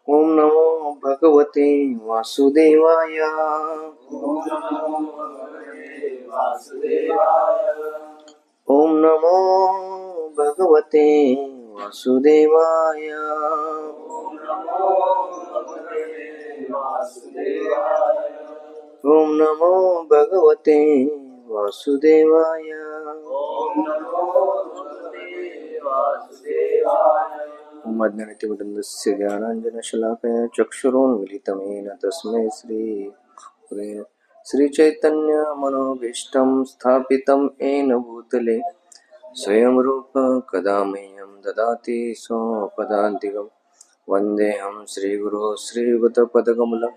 ओम नमो भगवते वासुदेवाय। ओम नमो भगवते वासुदेवाय। ओम नमो भगवते वासुदेवाय। ओम अज्ञानतिमिरन्दस्य ज्ञानाञ्जनशलाकया चक्षुरुन्मिलितं येन तस्मै श्रीचैतन्यमनोभीष्टं स्थापितं येन भूतले स्वयं रूप कदा मह्यं ददाति स्वपदान्तिकं। वन्देऽहं श्रीगुरो श्रीयुतपदकमलं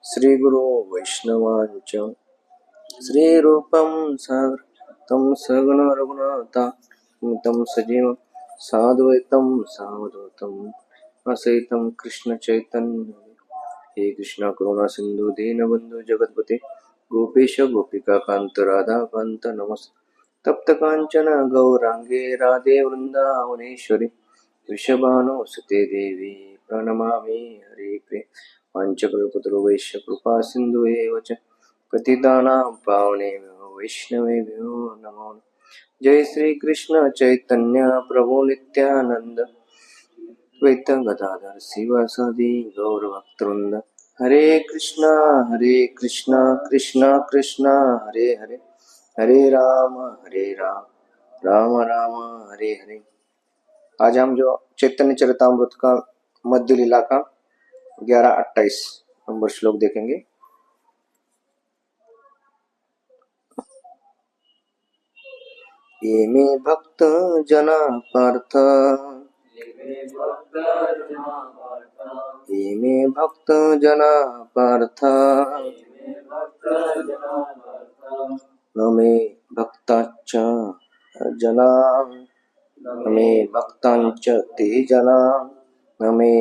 श्रीगुरो वैष्णवाञ्च श्रीरूपं साग्रतं सगुण रघुनाथान्वितं सजीवं साद्वैतं सावधूतं असहितं कृष्ण चैतन्य। हे कृष्ण करुणा सिंधु दीनबंधु जगतपते गोपेश गोपिका कांत राधा कांत नमस्ते। तप्त कांचन गौरांगे राधे वृंदावनेश्वरी वृषभानुसुते देवी प्रणमामि हरिप्रिये। पांचकल्पतरु वैश्य कृपा सिंधु एव च पतितानां पावनेभ्यो वैष्णवेभ्यो नमो नमः। जय श्री कृष्ण चैतन्य प्रभु नित्यानंद द्वैत गदाधर शिवासादि गौरभक्तवृंद। हरे कृष्णा कृष्णा कृष्णा हरे हरे, हरे राम राम राम हरे हरे। आज हम जो चैतन्य चरितामृत का मध्य लीला का 11-28 नंबर श्लोक देखेंगे। ये मे भक्त जना पार्थ, ये मे भक्त जना पार्थ, न मे भक्ताच्च जना, न मे भक्तांच ते जना, न मे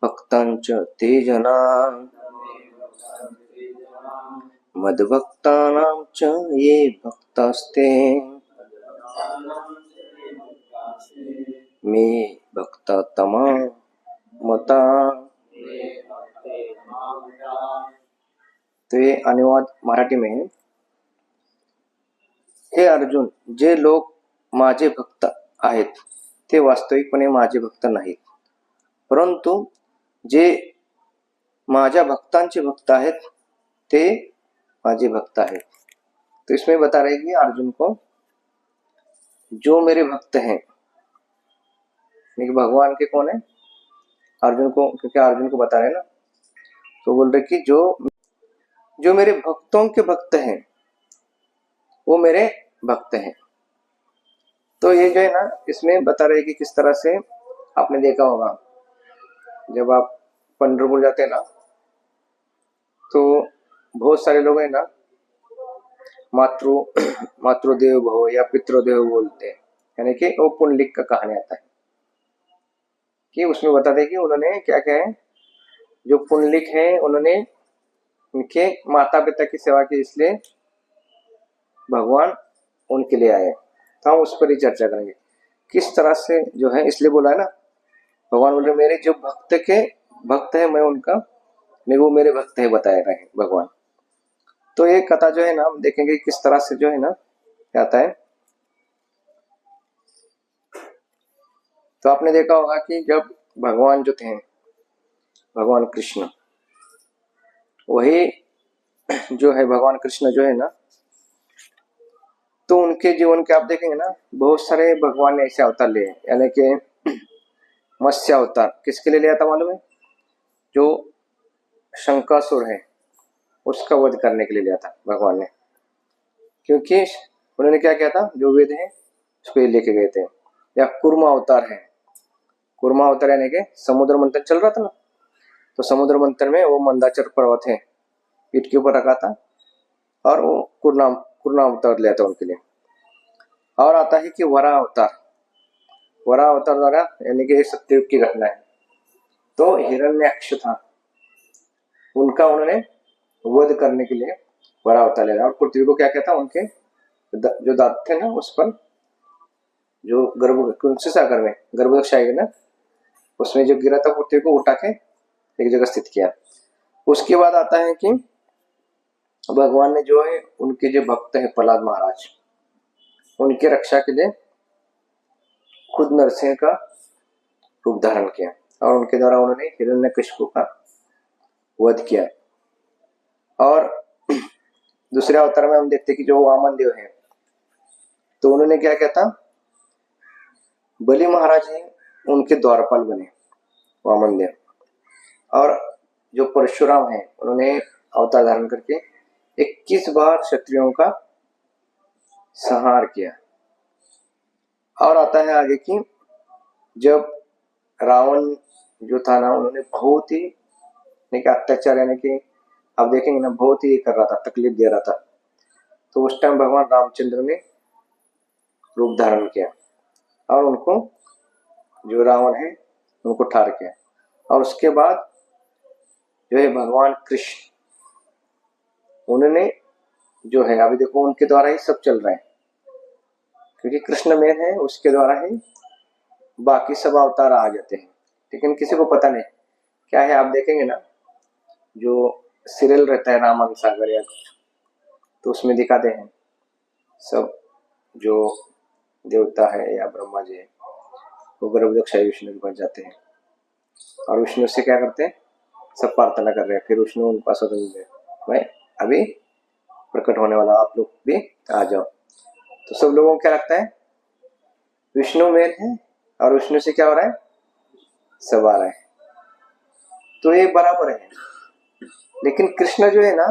भक्तांच ते जना, मद्भक्तानां च ये भक्तास्ते मे भक्ता तमा मता। तो ये अनुवाद मराठी में है। हे अर्जुन, जे लोक माझे भक्त आहेत ते वास्तविकपणे माझे भक्त नाहीत, परंतु जे माझ्या भक्तांचे भक्त आहेत ते माझे भक्त आहेत। तो इसमें बता रहे कि अर्जुन को जो मेरे भक्त हैं, भगवान के कौन है? अर्जुन को, क्योंकि अर्जुन को बता रहे ना, तो बोल रहे कि जो मेरे भक्तों के भक्त हैं वो मेरे भक्त हैं। तो ये जो है ना, इसमें बता रहे कि किस तरह से आपने देखा होगा जब आप पंढरपुर जाते हैं ना, तो बहुत सारे लोग हैं ना मातृदेव भव या पितृदेव बोलते हैं, यानी कि वो पुंडलिक का कहानी आता है कि उसमें बताते हैं कि उन्होंने क्या क्या है, जो पुंडलिक है उन्होंने उनके माता पिता की सेवा की, इसलिए भगवान उनके लिए आए। तो हम उस पर ही चर्चा करेंगे किस तरह से जो है, इसलिए बोला है ना, भगवान बोल रहे मेरे जो भक्त है मैं उनका, मैं वो मेरे भक्त है बताए रहे भगवान। तो ये कथा जो है ना, हम देखेंगे किस तरह से जो है ना क्या आता है। तो आपने देखा होगा कि जब भगवान जो थे, भगवान कृष्ण, वही जो है भगवान कृष्ण जो है ना, तो उनके जीवन के आप देखेंगे ना, बहुत सारे भगवान ने ऐसे अवतार लिए, यानी कि मत्स्य अवतार किसके लिए लिया था मालूम है? जो शंकासुर है उसका वध करने के लिए लिया था भगवान ने, क्योंकि उन्होंने क्या किया था, जो वेद है उसको लेके गए थे। या कुर्मा अवतार है, कुर्मा अवतार यानी कि समुद्र मंथन चल रहा था ना, तो समुद्र मंथन में वो मंदाचर पर्वत है पीठ के ऊपर रखा था और वो कुर्मा अवतार लिया था उनके लिए। और आता है कि वरा अवतार, वरा अवतार द्वारा यानी कि सत्ययुग की घटना है। तो हिरण्याक्ष था, उनका उन्होंने वध करने के लिए वरा अवतार लिया। और पृथ्वी को क्या कहता, उनके जो दांत थे ना उस पर जो गर्भ सागर में गर्भदक्ष आएगी ना, उसमें जो गिरा था पृथ्वी को उठा के एक जगह स्थित किया। उसके बाद आता है कि भगवान ने जो है उनके जो भक्त है प्रहलाद महाराज, उनके रक्षा के लिए खुद नरसिंह का रूप धारण किया और उनके द्वारा उन्होंने हिरण्यकशिपु का वध किया। और दूसरे अवतार में हम देखते हैं कि जो वामन देव है, तो उन्होंने क्या किया था, बलि महाराज ही उनके द्वारपाल बने वामन देव। और जो परशुराम है, उन्होंने अवतार धारण करके 21 बार क्षत्रियों का संहार किया। और आता है आगे कि जब रावण जो था ना, उन्होंने बहुत ही अत्याचार, यानी कि आप देखेंगे ना, बहुत ही कर रहा था, तकलीफ दे रहा था। तो उस टाइम भगवान रामचंद्र ने रूप धारण किया और उनको, जो रावण है, उनको ठार किया। और उसके बाद जो है भगवान कृष्ण, उन्होंने जो है, अभी देखो उनके द्वारा ही सब चल रहा है, क्योंकि कृष्ण मेन है, उसके द्वारा ही बाकी सब अवतार आ जाते हैं। लेकिन किसी को पता नहीं क्या है। आप देखेंगे ना, जो सीरियल रहता है राम सागर या कुछ, तो उसमें दिखाते हैं सब जो देवता है या ब्रह्मा जी है, वो गर्भदक्ष विष्णु के पास जाते हैं और विष्णु से क्या करते हैं, सब प्रार्थना कर रहे हैं। फिर विष्णु उनका स्वतंत्र है, भाई अभी प्रकट होने वाला, आप लोग भी आ जाओ। तो सब लोगों को क्या लगता है, विष्णु मेन है और विष्णु से क्या हो रहा है, सब आ रहा है। तो ये बराबर है। लेकिन कृष्ण जो है ना,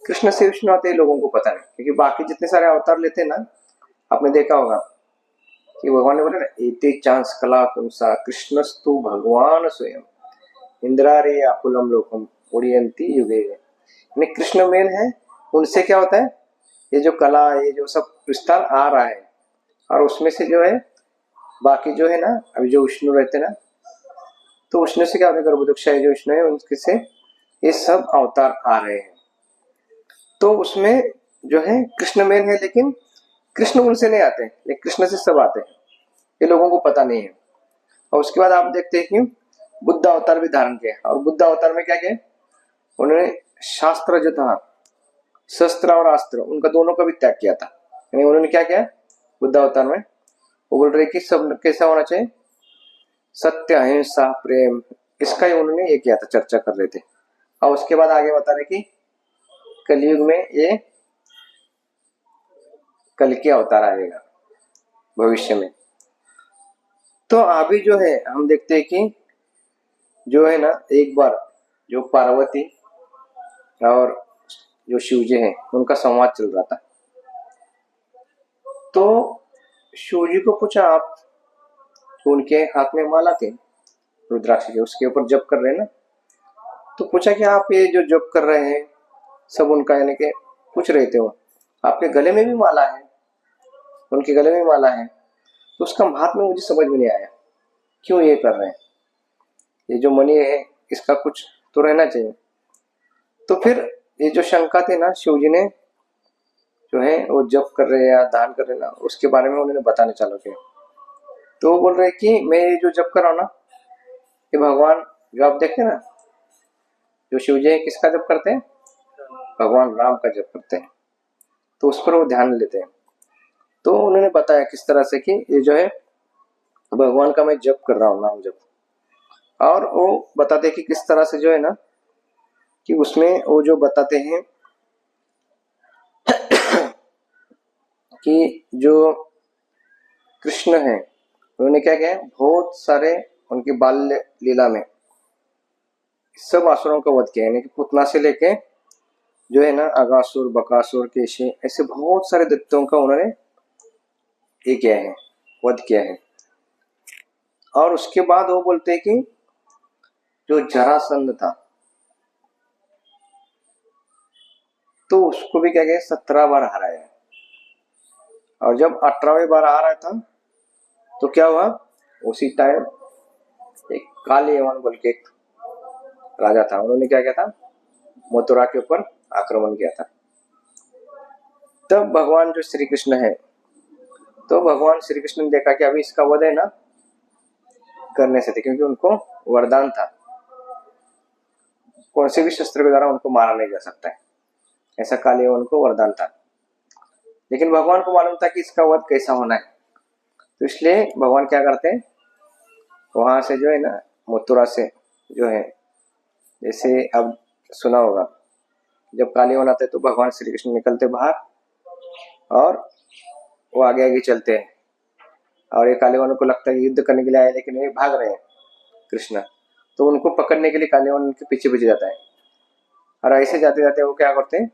कृष्ण से विष्णु आते ही लोगों को पता नहीं, क्योंकि बाकी जितने सारे अवतार लेते हैं ना, आपने देखा होगा कि भगवान ने बोला ना, एते चांस कला कुंसा कृष्णस्तु भगवान स्वयं इंद्रारे आकुलम लोकम उड़यंती युगे। कृष्ण मेन है, उनसे क्या होता है, ये जो कला, ये जो सब विस्तार आ रहा है। और उसमें से जो है बाकी जो है ना, अभी जो विष्णु रहते ना, तो विष्णु से क्या होता है, गर्भदक्ष जो विष्णु है, उनके से ये सब अवतार आ रहे हैं। तो उसमें जो है कृष्ण मेन है, लेकिन कृष्ण उनसे नहीं आते, लेकिन कृष्ण से सब आते हैं, ये लोगों को पता नहीं है। और उसके बाद आप देखते हैं कि बुद्ध अवतार भी धारण किया। और बुद्ध अवतार में क्या किया, उन्होंने शास्त्र जो था, शस्त्र और अस्त्र, उनका दोनों का भी त्याग किया था। यानी उन्होंने क्या किया बुद्ध अवतार में, वो बोल रहे कि सब कैसा होना चाहिए, सत्य अहिंसा प्रेम, इसका ही उन्होंने ये किया था, चर्चा कर रहे थे। और उसके बाद आगे बता रहे कि कलयुग में ये कल के अवतार आएगा भविष्य में। तो अभी जो है हम देखते हैं कि जो है ना, एक बार जो पार्वती और जो शिव जी हैं, उनका संवाद चल रहा था। तो शिव जी को पूछा, आप तो उनके हाथ में माला थे रुद्राक्ष के, उसके ऊपर जप कर रहे हैं ना, तो पूछा कि आप ये जो जप कर रहे हैं सब उनका, यानी कि पूछ रहे थे वो, आपके गले में भी माला है, उनके गले में माला है, तो उसका महात्म्य मुझे समझ में नहीं आया, क्यों ये कर रहे हैं, ये जो मणि है इसका कुछ तो रहना चाहिए। तो फिर ये जो शंका थी ना, शिव जी ने जो है वो जप कर रहे हैं या दान कर रहे हैं ना, उसके बारे में उन्होंने बताने चालू किया। तो वो बोल रहे कि मैं ये जो जप कर रहा हूँ ना, ये भगवान जो आप देखते हैं ना, जो शिव जी है किसका जप करते हैं, भगवान राम का जप करते हैं, तो उस पर वो ध्यान लेते हैं। तो उन्होंने बताया किस तरह से कि ये जो है भगवान का मैं जप कर रहा हूँ, नाम जप। और वो बताते कि किस तरह से जो है ना, कि उसमें वो जो बताते हैं कि जो कृष्ण है, उन्होंने क्या किया, बहुत सारे उनकी बाल्य लीला में सब असुरों का वध किया, यानी कि पुतना से लेके जो है ना, अगासुर, बकासुर, केशे, ऐसे बहुत सारे दैत्यों का उन्होंने ये किया है, वध किया है। और उसके बाद वो बोलते हैं कि जो जरासंध था, तो उसको भी क्या किया, 17 बार हराया। और जब 18वें बार आ रहा था, तो क्या हुआ, उसी टाइम एक काली यवन बोल के एक राजा था, उन्होंने क्या किया था, मथुरा के ऊपर आक्रमण किया था। तब भगवान जो श्री कृष्ण है, तो भगवान श्री कृष्ण ने देखा कि अभी इसका वध है ना करने से थे, क्योंकि उनको वरदान था कौन से भी शस्त्र के द्वारा उनको मारा नहीं जा सकता है, ऐसा काली यवन को वरदान था। लेकिन भगवान को मालूम था कि इसका वध कैसा होना है, तो इसलिए भगवान क्या करते हैं, वहां से जो है ना मथुरा से जो है, जैसे अब सुना होगा जब काली यवन आते तो भगवान श्री कृष्ण निकलते बाहर और वो आगे आगे चलते हैं, और ये काली यवन को लगता है युद्ध करने के लिए आए लेकिन ये भाग रहे हैं कृष्ण, तो उनको पकड़ने के लिए काली यवन उनके पीछे पीछे जाता है। और ऐसे जाते जाते वो क्या करते हैं,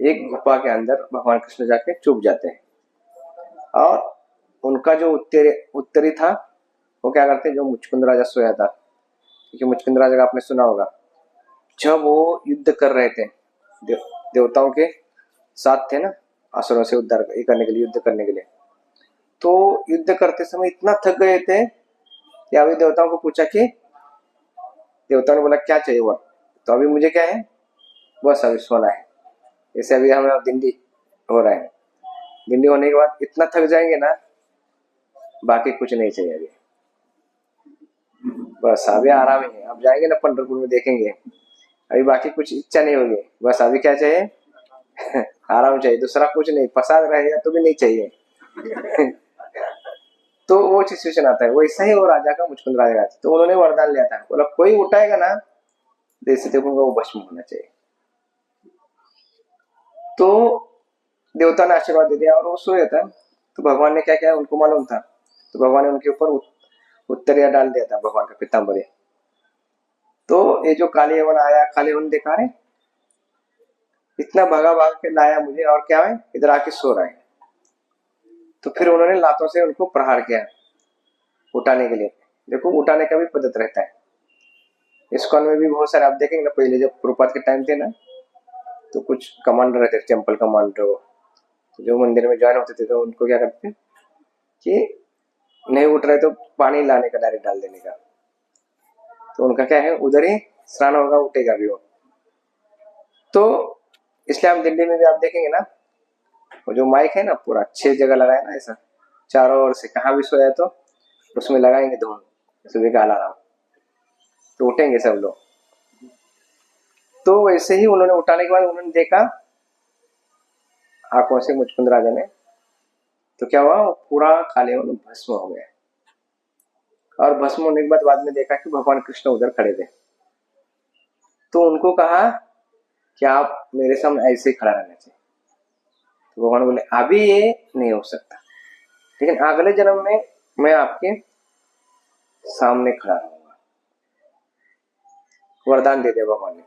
एक गुफा के अंदर भगवान कृष्ण जाके चुप जाते हैं, और उनका जो उत्तरी था वो क्या करते हैं, जो मुचकुंद राजा सोया था, क्योंकि मुचकुंद राजा का आपने सुना होगा, जब वो युद्ध कर रहे थे देवताओं के साथ थे ना, असुरों से उद्धार करने के लिए, युद्ध करने के लिए, तो युद्ध करते समय इतना थक गए थे कि अभी देवताओं को पूछा कि देवताओं ने बोला क्या चाहिए वह, तो अभी मुझे क्या है, बस अभी सोना है। जैसे अभी हमें दिंडी हो रहा है, दिंडी होने के बाद इतना थक जाएंगे ना, बाकी कुछ नहीं चाहिए अभी, बस अभी आराम ही है। अब जाएंगे ना पंढरपुर में देखेंगे, अभी बाकी कुछ इच्छा नहीं होगी, बस अभी क्या चाहिए आराम चाहिए, दूसरा कुछ नहीं, प्रसाद रहेगा तो भी नहीं चाहिए तो वो सिचुएशन आता है। वैसा ही वो राजा का, मुचकुंद राजा का, तो उन्होंने वरदान लिया था, बोला कोई उठाएगा ना जैसे देखूंगा वो भस्म होना चाहिए। तो देवता ने आशीर्वाद दे दिया और वो सोया था, तो भगवान ने क्या किया उनको मालूम था, तो भगवान ने उनके ऊपर उत्तरिया डाल दिया था, भगवान का पीताम्बरी। तो ये जो काली यवन आया, काली यवन देखा रहे इतना भागा भाग के लाया मुझे, और क्या है इधर आके सो रहा है, तो फिर उन्होंने लातों से उनको प्रहार किया उठाने के लिए। देखो उठाने का भी पद्धत रहता है, इस्कॉन में भी बहुत सारे आप देखेंगे ना, पहले जब प्रभुपाद के टाइम थे ना, तो कुछ कमांडर रहते थे, टेम्पल कमांडर, जो मंदिर में ज्वाइन होते थे, तो उनको क्या करते कि नहीं उठ रहे तो पानी लाने का, डायरेक्ट डाल देने का, तो उनका क्या है उधर ही स्नान होगा, उठेगा भी वो। तो इसलिए हम दिल्ली में भी आप देखेंगे ना, वो जो माइक है ना पूरा 6 जगह लगाया ना, ऐसा चारों ओर से, कहाँ भी सोया तो उसमें लगाएंगे धुन, सुबह का अलार्म, तो उठेंगे सब लोग। तो वैसे ही उन्होंने उठाने के बाद उन्होंने देखा आंखों से मुचकुंद राजा ने, तो क्या हुआ, पूरा काले यवन भस्म हो गया। और भस्म होने के बाद में देखा कि भगवान कृष्ण उधर खड़े थे, तो उनको कहा कि आप मेरे सामने ऐसे ही खड़ा रहना चाहिए। तो भगवान बोले अभी ये नहीं हो सकता, लेकिन अगले जन्म में मैं आपके सामने खड़ा रहूंगा, वरदान दे दिया भगवान ने।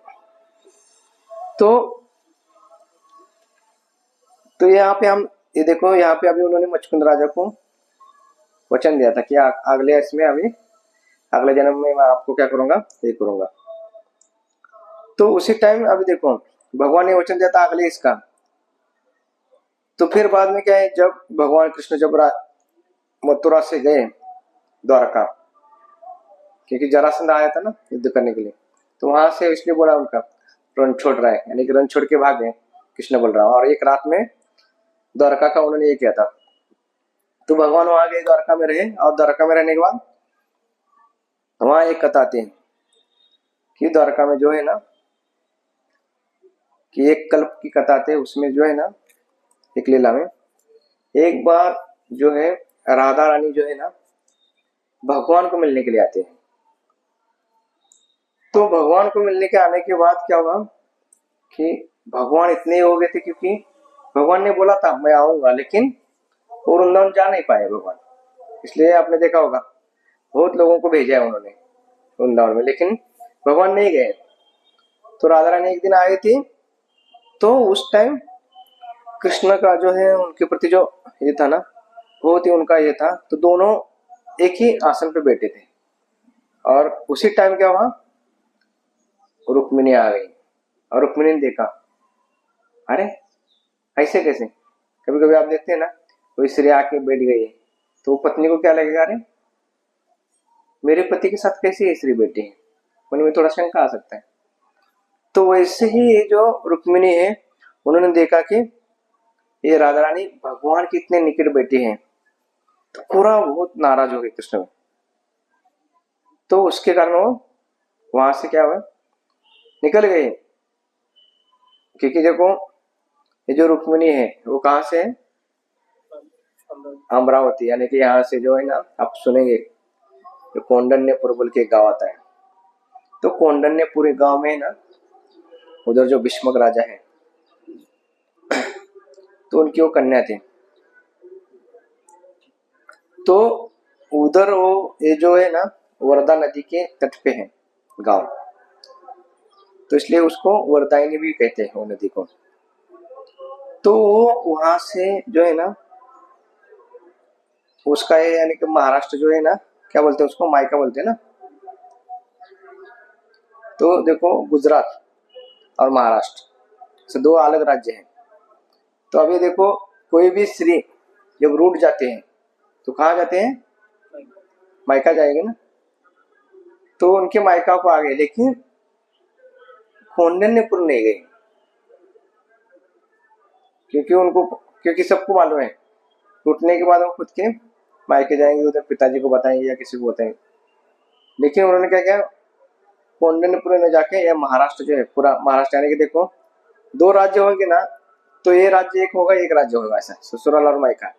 तो यहाँ पे हम ये देखो, यहाँ पे अभी उन्होंने मुचकुंद राजा को वचन दिया था कि अगले इसमें अभी अगले जन्म में मैं आपको क्या करूंगा, ये करूंगा। तो उसी टाइम अभी देखो भगवान ने वचन दिया था अगले इसका, तो फिर बाद में क्या है, जब भगवान कृष्ण जब मथुरा से गए द्वारका, क्योंकि जरासंध आया था ना युद्ध करने के लिए, तो वहां से इसलिए बोला उनका रण छोड़ रहा है, यानी कि रण छोड़ के भागे कृष्ण बोल रहा है। और एक रात में द्वारका का उन्होंने ये किया था, तो भगवान वहां गए, द्वारका में रहे, और द्वारका में रहने के बाद वहां एक कथा आती है कि द्वारका में जो है ना, कि एक कल्प की कथा आती है, उसमें जो है ना एक लीला में एक बार जो है राधा रानी जो है ना भगवान को मिलने के लिए आते हैं। तो भगवान को मिलने के आने के बाद क्या हुआ कि भगवान इतने हो गए थे, क्योंकि भगवान ने बोला था मैं आऊंगा, लेकिन वो वृंदावन जा नहीं पाए भगवान। इसलिए आपने देखा होगा बहुत लोगों को भेजा है उन्होंने वृंदावन में, लेकिन भगवान नहीं गए। तो राधा रानी एक दिन आई थी, तो उस टाइम कृष्ण का जो है उनके प्रति जो ये था ना, बहुत ही उनका ये था, तो दोनों एक ही आसन पे बैठे थे। और उसी टाइम क्या हुआ, रुक्मिणी आ गई, और रुक्मिणी ने देखा अरे ऐसे कैसे, कभी कभी आप देखते हैं ना कोई स्त्री आके बैठ गई है, तो पत्नी को क्या लगेगा, अरे मेरे पति के साथ कैसे ये स्त्री बैठी है, मन में थोड़ा शंका आ सकता है। तो वैसे ही ये जो रुक्मिणी है, उन्होंने देखा कि ये राधा रानी भगवान की इतने निकट बैठी है, तो पूरा बहुत नाराज हो गई कृष्ण में। तो उसके कारण वो वहां से क्या हुआ, निकल गए, क्योंकि देखो ये जो रुक्मिणी है वो कहाँ से है, अमरावती, यानी कि यहाँ से जो है ना आप सुनेंगे तो कौंडन्यपुर बोल के एक गाँव आता है। तो कौंडन्यपुर गांव में ना उधर जो भीष्मक राजा है तो उनकी वो कन्या थी। तो उधर वो ये जो है ना वर्धा नदी के तट पे है गांव, तो इसलिए उसको वर्धायनी भी कहते हैं वो नदी को। तो वहां से जो है ना उसका ये यानी कि महाराष्ट्र जो है ना क्या बोलते हैं उसको, मायका बोलते हैं ना। तो देखो गुजरात और महाराष्ट्र से दो अलग राज्य हैं। तो अभी देखो कोई भी स्त्री जब रूठ जाते हैं तो कहाँ जाते हैं, मायका जाएंगे ना। तो उनके मायका को आ गए, लेकिन कौंडिन्यपुर नहीं गए, क्योंकि सबको मालूम है टूटने के बाद वो खुद के मायके जाएंगे, उधर पिताजी को बताएंगे या किसी को बताएंगे। लेकिन उन्होंने क्या किया, कौंडिन्यपुर में जाके यह महाराष्ट्र जो है पूरा महाराष्ट्र, यानी कि देखो दो राज्य होंगे ना तो ये राज्य एक होगा एक राज्य होगा, ऐसा ससुराल और मायका।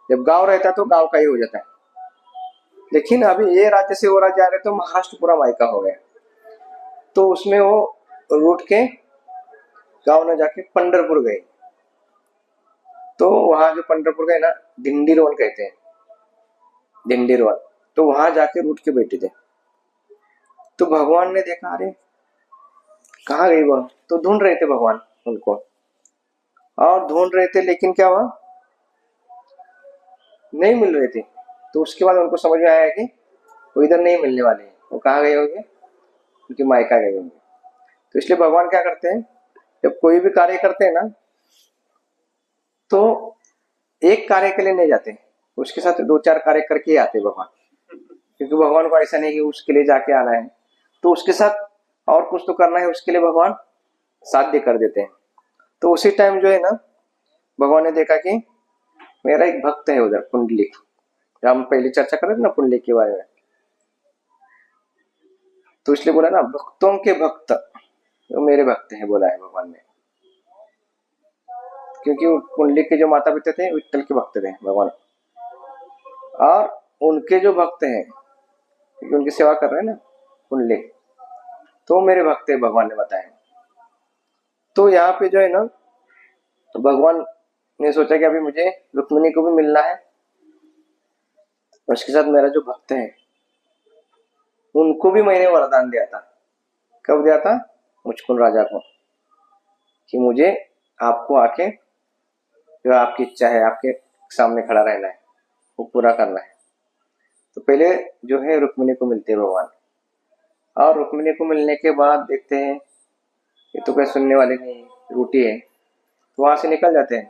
जब गांव रहता तो गांव का ही हो जाता है, लेकिन अभी ये राज्य से वो राज्य आ रहे तो महाराष्ट्र पूरा मायका हो गया। तो उसमें वो रूट के गांव में जाके पंढरपुर गए। तो वहां जो पंढरपुर गए ना धिंडीरोन कहते हैं, धिंडीरोन। तो वहां जाके रूट के बैठे थे। तो भगवान ने देखा अरे कहाँ गई वह, तो ढूंढ रहे थे भगवान उनको, और ढूंढ रहे थे, लेकिन क्या हुआ नहीं मिल रहे थे। तो उसके बाद उनको समझ में आया कि वो इधर नहीं मिलने वाले हैं, वो कहाँ गए होंगे, उनके मायका गए होंगे। तो इसलिए भगवान क्या करते हैं, जब कोई भी कार्य करते हैं ना तो एक कार्य के लिए नहीं जाते, उसके साथ दो चार कार्य करके ही आते भगवान। क्योंकि भगवान को ऐसा नहीं कि उसके लिए जाके आना है, तो उसके साथ और कुछ तो करना है, उसके लिए भगवान साध्य कर देते हैं। तो उसी टाइम जो है ना भगवान ने देखा कि मेरा एक भक्त है उधर पुंडलिक, हम पहले चर्चा कर रहे थे ना पुंडलिक के बारे में। तो इसलिए बोला ना भक्तों के भक्त तो मेरे भक्त हैं, बोला है भगवान ने। क्योंकि पुंडलिक के जो माता पिता थे विठ्ठल के भक्त थे भगवान, और उनके जो भक्त हैं क्योंकि उनकी सेवा कर रहे हैं ना पुंडलिक, तो मेरे भक्त है भगवान ने बताया। तो यहाँ पे जो है ना तो भगवान ने सोचा कि अभी मुझे रुक्मिणी को भी मिलना है, उसके साथ मेरा जो भक्त है उनको भी मैंने वरदान दिया था। कब दिया था, मुचकुंद राजा को, कि मुझे आपको आके जो आपकी इच्छा है आपके सामने खड़ा रहना है, वो पूरा करना है। तो पहले जो है रुक्मिणी को मिलते हैं भगवान, और रुक्मिणी को मिलने के बाद देखते हैं ये तो कोई सुनने वाली नहीं, रूठी है, तो वहां से निकल जाते हैं।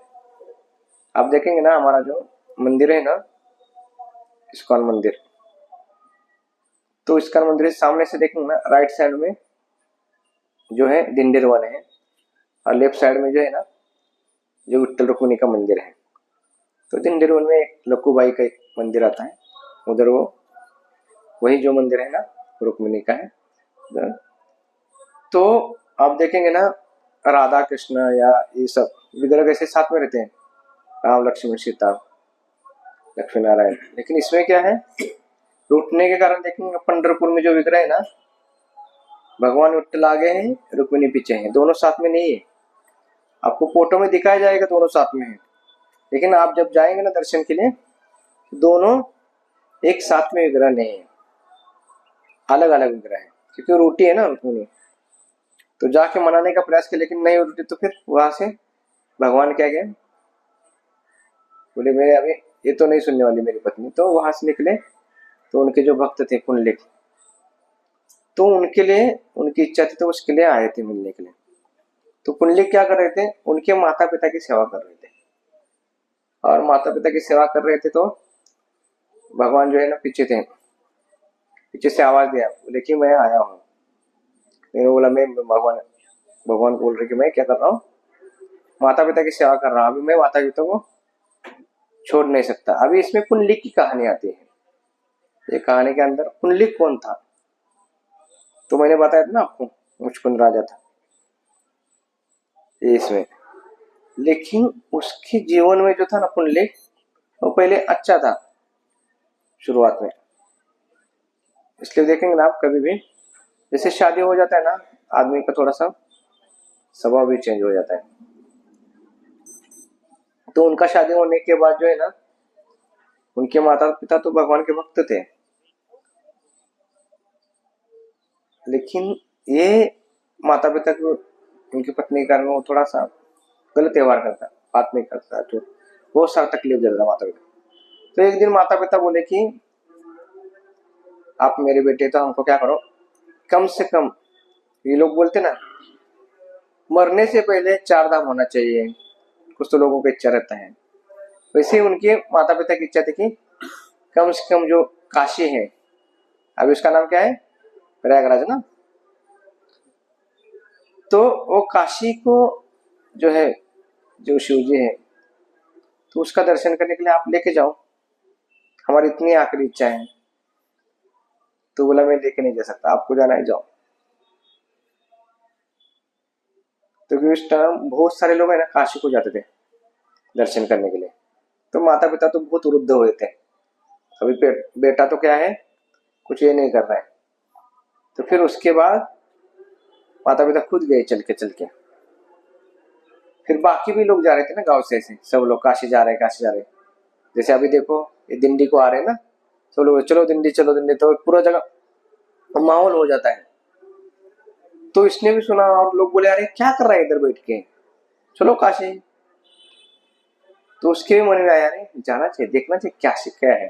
आप देखेंगे ना हमारा जो मंदिर है ना इस्कॉन मंदिर, तो इस्कॉन मंदिर सामने से देखेंगे ना राइट साइड में जो है धिंडीरोन है, और लेफ्ट साइड में जो है ना जो विठ्ठल रुक्मिणी का मंदिर है। तो धिंडीरोन में एक लक्कूबाई का एक मंदिर आता है, उधर वो वही जो मंदिर है ना रुक्मिणी का है। तो आप देखेंगे ना राधा कृष्ण या ये सब विग्रह कैसे साथ में रहते हैं, राम लक्ष्मण सीता लक्ष्मी नारायण। लेकिन इसमें क्या है, टूटने के कारण देखेंगे पंढरपुर में जो विग्रह है ना भगवान विठ्ठल आगे हैं रुक्मिणी पीछे हैं, दोनों साथ में नहीं है। आपको फोटो में दिखाया जाएगा दोनों साथ में है, लेकिन आप जब जाएंगे ना दर्शन के लिए दोनों एक साथ में विग्रह नहीं है, अलग अलग विग्रह है। क्योंकि रूठी है ना रुक्मिणी, तो जाके मनाने का प्रयास किया लेकिन नहीं रूठी। तो फिर वहां से भगवान क्या गए, बोले मेरे अभी ये तो नहीं सुनने वाली मेरी पत्नी। तो वहां से निकले, तो उनके जो भक्त थे पुंडलिक, तो उनके लिए उनकी इच्छा थी तो उसके लिए आए थे मिलने के लिए। तो पुंडलिक क्या कर रहे थे, उनके माता पिता की सेवा कर रहे थे, और माता पिता की सेवा कर रहे थे। तो भगवान जो है ना पीछे थे, पीछे से आवाज दिया, बोले कि मैं आया हूँ। मैंने बोला मैं भगवान बोल रहे कि मैं क्या कर रहा हूँ, माता पिता की सेवा कर रहा हूँ, अभी मैं माता पिता को छोड़ नहीं सकता। अभी इसमें पुंडलिक की कहानी आती है, ये कहानी के अंदर पुंडलिक कौन था, तो मैंने बताया था ना आपको मुचकुंद राजा था ये इसमें। लेकिन उसके जीवन में जो था ना पुंडलिक, वो पहले अच्छा था शुरुआत में। इसलिए देखेंगे ना आप कभी भी, जैसे शादी हो जाता है ना, आदमी का थोड़ा सा स्वभाव भी चेंज हो जाता है। तो उनका शादी होने के बाद जो है ना, उनके माता पिता तो भगवान के भक्त थे, लेकिन ये माता पिता को, उनकी पत्नी के कारण वो थोड़ा सा गलत व्यवहार करता, बात नहीं करता, तो बहुत सारा तकलीफ देता माता पिता। तो एक दिन माता पिता बोले कि आप मेरे बेटे, तो हमको क्या करो, कम से कम, ये लोग बोलते ना मरने से पहले 4 धाम होना चाहिए, कुछ तो लोगों की इच्छा रहता है। वैसे उनके माता पिता की इच्छा थी कि कम से कम जो काशी है, अभी उसका नाम क्या है, प्रयागराज ना, तो वो काशी को जो है, जो शिव जी है, तो उसका दर्शन करने के लिए आप लेके जाओ, हमारी इतनी आखिरी इच्छा है। तो बोला मैं लेके नहीं जा सकता, आपको जाना है जाओ। तो उस टाइम बहुत सारे लोग है ना काशी को जाते थे दर्शन करने के लिए। तो माता पिता तो बहुत वृद्ध हुए थे, अभी बेटा तो क्या है, कुछ ये नहीं कर रहा है। तो फिर उसके बाद माता पिता खुद गए चल के। फिर बाकी भी लोग जा रहे थे ना गांव से, ऐसे सब लोग काशी जा रहे, काशी जा रहे। जैसे अभी देखो ये दिंडी को आ रहे हैं ना, सब लोग चलो दिंडी चलो दिंडी, तो पूरा जगह माहौल हो जाता है। तो इसने भी सुना और लोग बोले अरे क्या कर रहा है इधर बैठ के, चलो काशी। तो उसके भी मन में आया अरे जाना चाहिए, देखना चाहिए क्या है।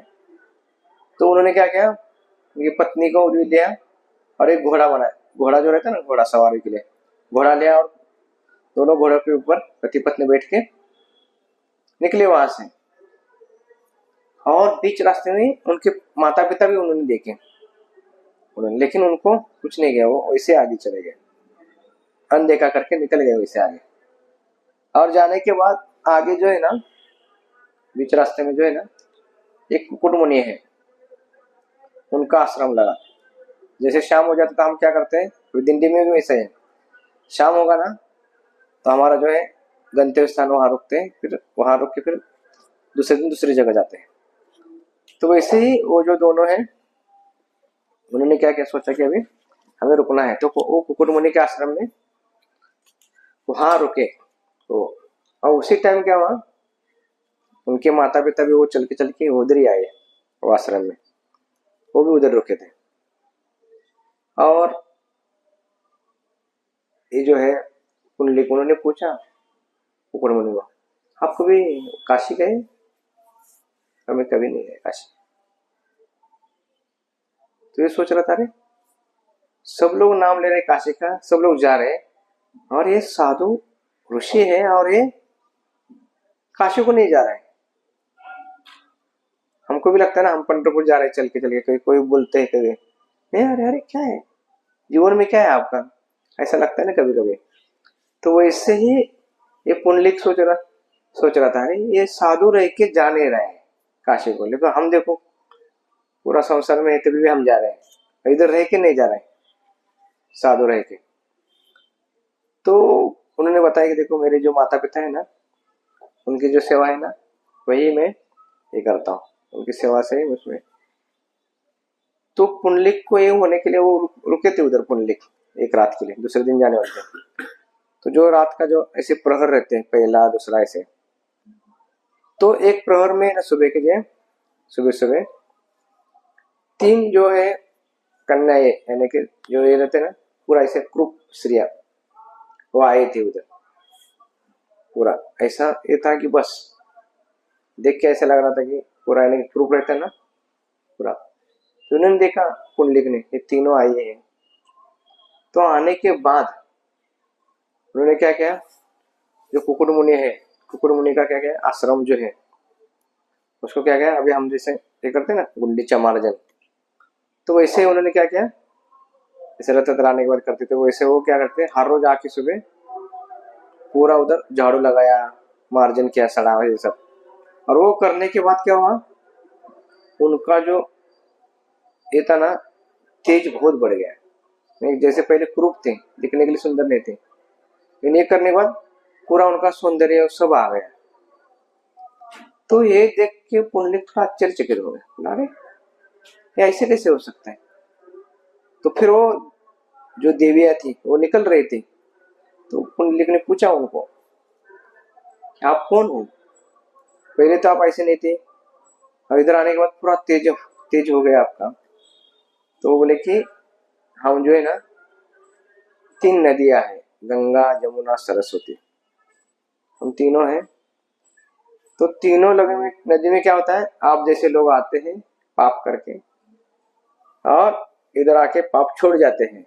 तो उन्होंने क्या किया, उनकी पत्नी को भी लिया और एक घोड़ा बनाया, घोड़ा जो रहता है ना घोड़ा सवारी के लिए, घोड़ा लिया और दोनों घोड़ों के ऊपर पति पत्नी बैठ के निकले वहां से। और बीच रास्ते में उनके माता पिता भी उन्होंने देखे, लेकिन उनको कुछ नहीं गया, वो वैसे आगे चले गए, अनदेखा करके निकल गए वैसे आगे। और जाने के बाद आगे जो है ना, बीच रास्ते में जो है ना, एक कुकुट मुनि है, उनका आश्रम लगा। जैसे शाम हो जाता तो हम क्या करते हैं, दिंडी में भी वैसे है, शाम होगा ना तो हमारा जो है गंतव्य स्थान वहां रुकते हैं, फिर वहां रुक के फिर दूसरे दिन दूसरी जगह जाते हैं। तो वैसे ही वो जो दोनों हैं, उन्होंने क्या क्या सोचा कि अभी हमें रुकना है, तो वो कुकुट मुनि के आश्रम में वहां रुके। तो और उसी टाइम क्या हुआ, उनके माता पिता भी वो चल के उधर ही आए, वो आश्रम में, वो भी उधर रुके थे। और ये जो है पुंडलिक, उन्होंने पूछा कुकुट मुनि को, आप कभी काशी गए? हमें कभी नहीं गए काशी। तो ये सोच रहा था, अरे सब लोग नाम ले रहे काशी का, सब लोग जा रहे, और ये साधु ऋषि है और ये काशी को नहीं जा रहा है। हमको भी लगता है ना हम पंढरपुर जा रहे हैं चल के, कोई कोई बोलते हैं कभी नहीं, अरे अरे क्या है जीवन में, क्या है आपका, ऐसा लगता है ना कभी कभी। तो वैसे ही ये पुंडलिक सोच रहा था, अरे ये साधु रह के जा नहीं रहे हैं काशी को, लेकिन हम देखो पूरा संसार में है तभी भी हम जा रहे हैं, इधर रह के नहीं जा रहे हैं साधु रह के। तो उन्होंने बताया कि देखो मेरे जो माता पिता है ना, उनकी जो सेवा है ना, वही मैं ये करता हूँ, उनकी सेवा से उसमें। तो पुंडलिक को ये होने के लिए वो रुके थे उधर, पुंडलिक एक रात के लिए, दूसरे दिन जाने वाले थे। तो जो रात का जो ऐसे प्रहर रहते हैं, पहला दूसरा ऐसे, तो एक प्रहर में ना सुबह के जो सुबह सुबह 3 जो है कन्याएं, यानी कि जो ये रहते ना पूरा ऐसे क्रूप स्त्रियां, वो आई थी उधर। पूरा ऐसा ये था कि बस देख के ऐसा लग रहा था कि पूरा यानी क्रूप रहता है ना पूरा। तो उन्होंने देखा पुंडलिक ने ये तीनों आई है। तो आने के बाद उन्होंने क्या किया, जो कुकुट मुनि है, कुकुट मुनि का क्या किया आश्रम जो है, उसको क्या किया, अभी हम जैसे ये करते हैं ना गुंडीचा मार्जन, तो वैसे उन्होंने क्या किया, जैसे रथ लाने के बाद करते थे वैसे वो क्या करते हर रोज आके सुबह पूरा उधर झाड़ू लगाया, मार्जन किया, सड़ा ये सब। और वो करने के बाद क्या हुआ, उनका जो ये था ना तेज बहुत बढ़ गया, नहीं, जैसे पहले कुरूप थे, दिखने के लिए सुंदर नहीं थे, लेकिन ये करने के बाद पूरा उनका सौंदर्य सब आ गया। तो ये देख के पुंडलिक थोड़ा आश्चर्यचकित हो गया, बोला अरे ये ऐसे कैसे हो सकता है। तो फिर वो जो देवियां थी वो निकल रही थी, तो पुंडलिक ने पूछा उनको, आप कौन हो, पहले तो आप ऐसे नहीं थे, अब इधर आने के बाद पूरा तेज हो गया आपका। तो वो बोले कि हम जो है ना 3 नदियां हैं, गंगा जमुना सरस्वती, हम तीनों हैं। तो तीनों लगे में नदी में क्या होता है, आप जैसे लोग आते हैं पाप करके और इधर आके पाप छोड़ जाते हैं,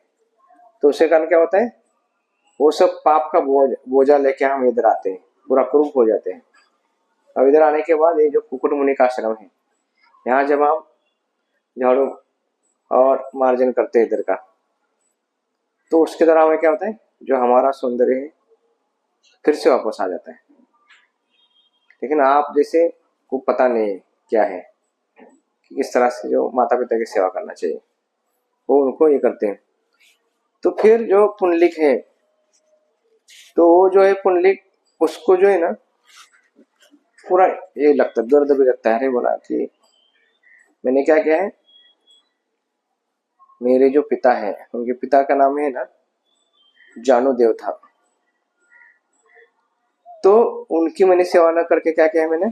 तो उसके कारण क्या होता है, वो सब पाप का बोझा लेके हम इधर आते हैं, पूरा कुरूप हो जाते हैं। अब इधर आने के बाद ये जो कुकुट मुनि का आश्रम है, यहाँ जब हम झाड़ू और मार्जन करते हैं इधर का, तो उसके द्वारा हमें क्या होता है, जो हमारा सौंदर्य है फिर से वापस आ जाता है। लेकिन आप जैसे को पता नहीं क्या है कि किस तरह से जो माता पिता की सेवा करना चाहिए, वो उनको ये करते हैं। तो फिर जो पुंडलिक है, तो वो जो है पुंडलिक, उसको जो है ना पूरा ये लगता, दर्द भी लगता है। अरे बोला कि मैंने क्या किया है, मेरे जो पिता है, उनके पिता का नाम है ना जानुदेव था, तो उनकी मैंने सेवा न करके क्या किया है, मैंने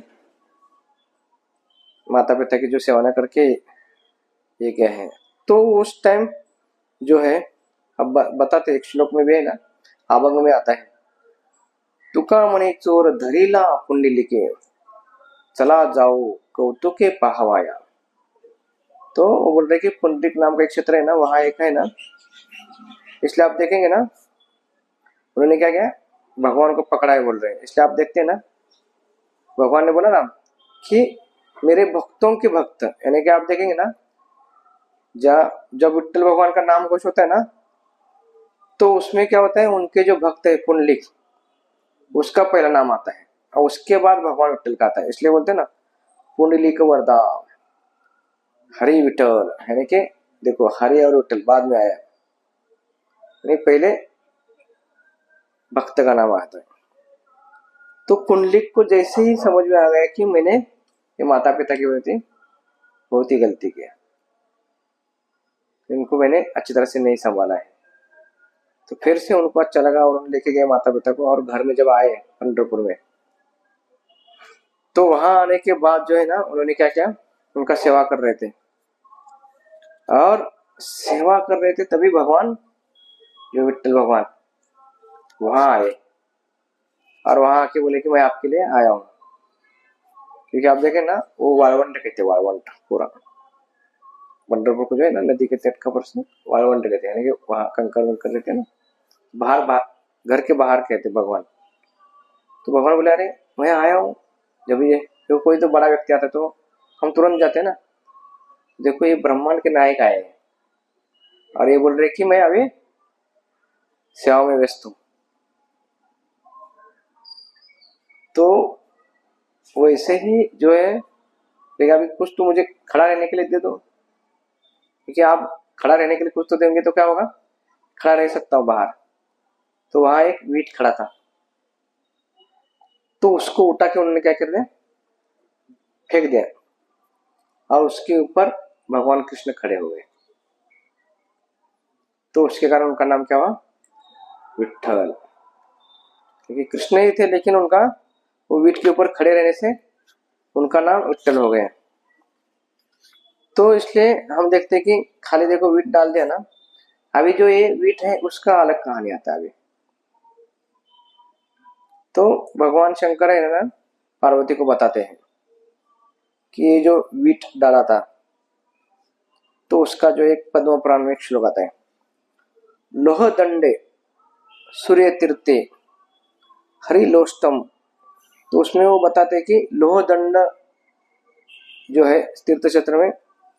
माता पिता की जो सेवा न करके ये क्या है। तो उस टाइम जो है, अब बताते एक श्लोक में भी है ना, अभंग में आता है, तुका मने चोर धरीला पुंडलिके चला जाओ कौतुके पहावाया। तो वो बोल रहे कि पुंडलिक नाम का एक क्षेत्र है ना, वहां एक है ना, इसलिए आप देखेंगे ना, उन्होंने क्या किया, भगवान को पकड़ा है बोल रहे हैं। इसलिए आप देखते हैं ना, भगवान ने बोला ना कि मेरे भक्तों के भक्त, यानी कि आप देखेंगे ना, जब विठ्ठल भगवान का नाम घोष होता है ना, तो उसमें क्या होता है, उनके जो भक्त है पुंडलिक, उसका पहला नाम आता है और उसके बाद भगवान विठ्ठल का आता है। इसलिए बोलते हैं ना पुंडलिक वरदा हरि विठल, यानी कि देखो हरि और विठल बाद में आया, नहीं पहले भक्त का नाम आता है। तो पुंडलिक को जैसे ही समझ में आ गया कि मैंने ये माता पिता की वजह से बहुत ही गलती किया, इनको मैंने अच्छी तरह से नहीं संभाला है, तो फिर से उनको अच्छा लगा और उन्होंने लेके गए माता पिता को। और घर में जब आए पंढरपुर में, तो वहां आने के बाद जो है ना, उन्होंने क्या किया, उनका सेवा कर रहे थे, और सेवा कर रहे थे तभी भगवान जो विठ्ठल भगवान वहां आए और वहां आके बोले कि मैं आपके लिए आया हूँ। क्योंकि आप देखें ना, वो वाळवंट कहते, वाळवंट पूरा पंढरपुर को जो है ना नदी के तट का पर्सन वाळवंट कहते हैं, यानी कि वहां कंकर वंकर रहते हैं ना, बाहर घर के बाहर कहते भगवान। तो भगवान बोले अरे मैं आया हूँ, जब ये तो कोई तो बड़ा व्यक्ति आता तो हम तुरंत जाते ना, देखो ये ब्रह्मांड के नायक आए हैं और ये बोल रहे कि मैं अभी सेवा में व्यस्त हूँ। तो वैसे ही जो है, लेकिन अभी कुछ तो मुझे खड़ा रहने के लिए दे दो, क्योंकि आप खड़ा रहने के लिए कुछ तो देंगे तो क्या होगा, खड़ा रह सकता हूँ बाहर। तो वहां एक वीट खड़ा था, तो उसको उठा के उन्होंने क्या कर दिया, फेंक दिया, और उसके ऊपर भगवान कृष्ण खड़े हो गए। तो उसके कारण उनका नाम क्या हुआ, विठ्ठल, क्योंकि कृष्ण ही थे, लेकिन उनका वो वीट के ऊपर खड़े रहने से उनका नाम विठ्ठल हो गया। तो इसलिए हम देखते हैं कि खाली देखो वीट डाल दिया ना, अभी जो ये वीट है उसका अलग कहानी आता है अभी। तो भगवान शंकर है ना, पार्वती को बताते हैं कि ये जो वीट डाला था, तो उसका जो एक पद्म पुराण में एक श्लोक आता है, लोह दंडे सूर्य तीर्थे हरिलोष्टम। तो उसमें वो बताते हैं कि लोह दंड जो है तीर्थ क्षेत्र में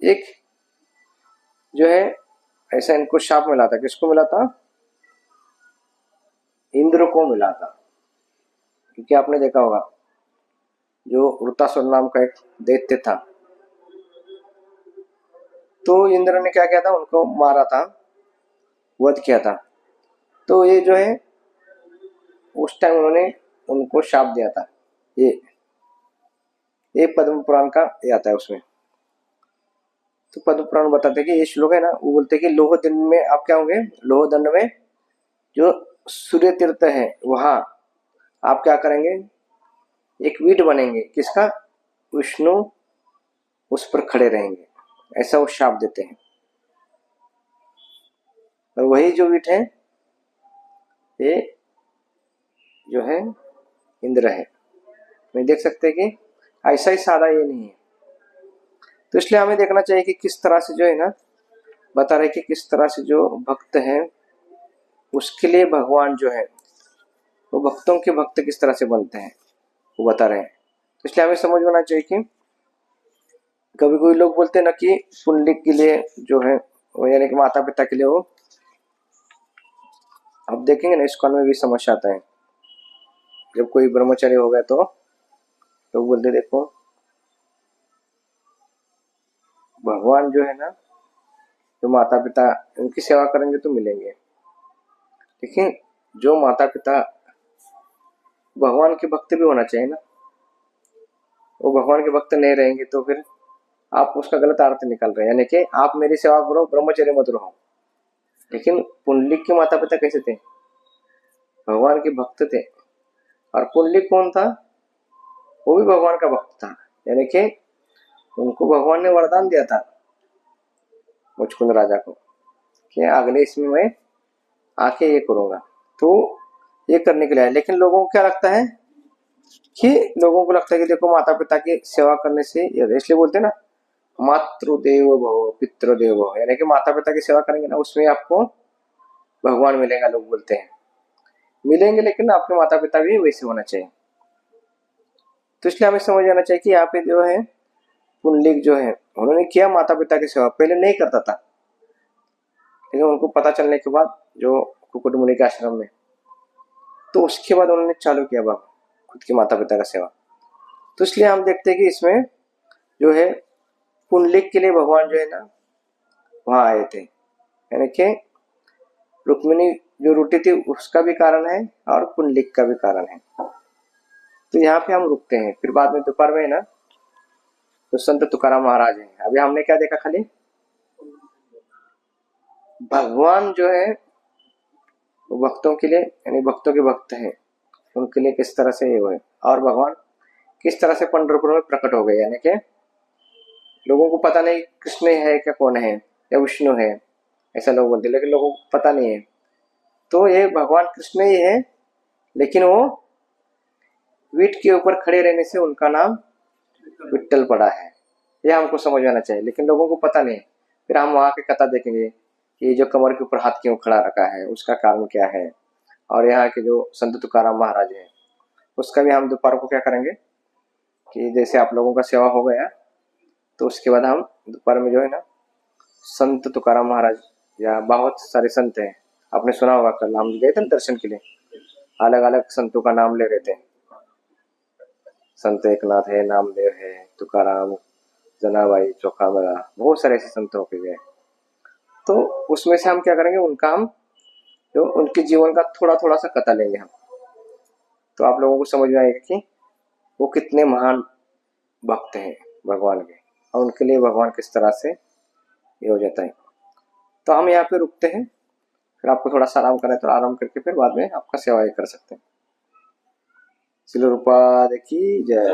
एक जो है, ऐसा इनको शाप मिला था। किसको मिला था, इंद्र को मिला था। क्योंकि आपने देखा होगा जो वृत्तासुर नाम का एक दैत्य था, तो इंद्र ने क्या किया था, उनको मारा था। वध किया था। तो ये जो है उस टाइम उन्होंने उनको शाप दिया था। ये पद्म पुराण का ये आता है उसमें। तो पद्म पुराण बताते हैं कि ये श्लोक है ना, वो बोलते हैं कि लोह दंड में आप क्या होंगे, लोह दंड में जो सूर्य तीर्थ है वहां आप क्या करेंगे, एक वीट बनेंगे, किसका, विष्णु उस पर खड़े रहेंगे, ऐसा वो शाप देते हैं। और वही जो वीट है ये जो है इंद्र है। मैं देख सकते हैं कि ऐसा ही सादा ये नहीं है। तो इसलिए हमें देखना चाहिए कि किस तरह से जो है ना, बता रहे कि किस तरह से जो भक्त है उसके लिए भगवान जो है वो भक्तों के भक्त किस तरह से बनते हैं वो बता रहे हैं। तो इसलिए हमें समझ होना चाहिए कि कभी कोई लोग बोलते हैं ना कि पुंडलिक के लिए जो है वो यानी कि माता पिता के लिए वो, अब देखेंगे ना इस्कॉन में भी समस्या आता है। जब कोई ब्रह्मचारी हो गया तो लोग बोलते देखो भगवान जो है ना, जो माता पिता उनकी सेवा करेंगे तो मिलेंगे, लेकिन जो माता पिता भगवान के भक्त भी होना चाहिए ना, वो भगवान के भक्त नहीं रहेंगे तो फिर आप उसका गलत अर्थ निकाल रहे हैं, यानी कि आप मेरी सेवा करो ब्रह्मचर्य मत रहो। लेकिन पुंडलिक के माता पिता कैसे थे, भगवान के भक्त थे। और पुंडलिक कौन था, वो भी भगवान का भक्त था, यानी कि उनको भगवान ने वरदान दिया था मुचकुंद राजा को कि अगले इसमें मैं आके ये करूंगा, तो ये करने के लिए। लेकिन लोगों को क्या लगता है कि लोगों को लगता है कि देखो माता पिता की सेवा करने से, इसलिए बोलते हैं ना मातृदेव भव पितृदेव भव, यानी कि माता पिता की सेवा करेंगे ना उसमें आपको भगवान मिलेगा। लोग बोलते हैं मिलेंगे, लेकिन आपके माता पिता भी वैसे होना चाहिए। तो इसलिए हमें समझ आना चाहिए कि यहाँ पे जो है पुंडलिक जो है उन्होंने किया माता पिता की सेवा, पहले नहीं करता था, लेकिन उनको पता चलने के बाद जो कुकुट मुनि के आश्रम में, तो उसके बाद उन्होंने चालू किया बाबा खुद की माता पिता का सेवा। तो इसलिए हम देखते हैं कि इसमें जो है पुंडलिक के लिए भगवान जो है ना वहां आए थे, यानी कि रुक्मिणी जो रूठी थी उसका भी कारण है और पुंडलिक का भी कारण है। तो यहाँ पे हम रुकते हैं, फिर बाद में दोपहर में ना तो संत तुकाराम महाराज हैं। अभी हमने क्या देखा, खाली भगवान जो है वो भक्तों के लिए, यानी भक्तों के भक्त हैं उनके लिए किस तरह से ये हुए, और भगवान किस तरह से पंढरपुर में प्रकट हो गए, यानी कि लोगों को पता नहीं कृष्ण है क्या, कौन है या विष्णु है, ऐसा लोग बोलते, लेकिन लोगों को पता नहीं है। तो ये भगवान कृष्ण ही है, लेकिन वो वीट के ऊपर खड़े रहने से उनका नाम विट्ठल पड़ा है, यह हमको समझ आना चाहिए, लेकिन लोगों को पता नहीं। फिर हम वहां की कथा देखेंगे कि जो कमर के ऊपर हाथ क्यों खड़ा रखा है उसका कारण क्या है, और यहाँ के जो संत तुकाराम महाराज है उसका भी हम दोपहर को क्या करेंगे कि जैसे आप लोगों का सेवा हो गया तो उसके बाद हम दोपहर में जो है ना संत तुकाराम महाराज या बहुत सारे संत हैं, आपने सुना होगा, कल हम गए थे दर्शन के लिए, अलग अलग संतों का नाम ले रहे थे। संत एकनाथ है, नामदेव है, तुकाराम, जनाबाई, चौखामरा, बहुत सारे ऐसे संत होके गए। तो उसमें से हम क्या करेंगे, उनका हम जो उनके जीवन का थोड़ा थोड़ा सा कथा लेंगे हम, तो आप लोगों को समझ में आएगा कि वो कितने महान भक्त हैं भगवान के, और उनके लिए भगवान किस तरह से ये हो जाता है। तो हम यहाँ पे रुकते हैं, फिर आपको थोड़ा सा आराम करना है तो आराम करके फिर बाद में आपका सेवा कर सकते हैं। श्रील रूपा की जय।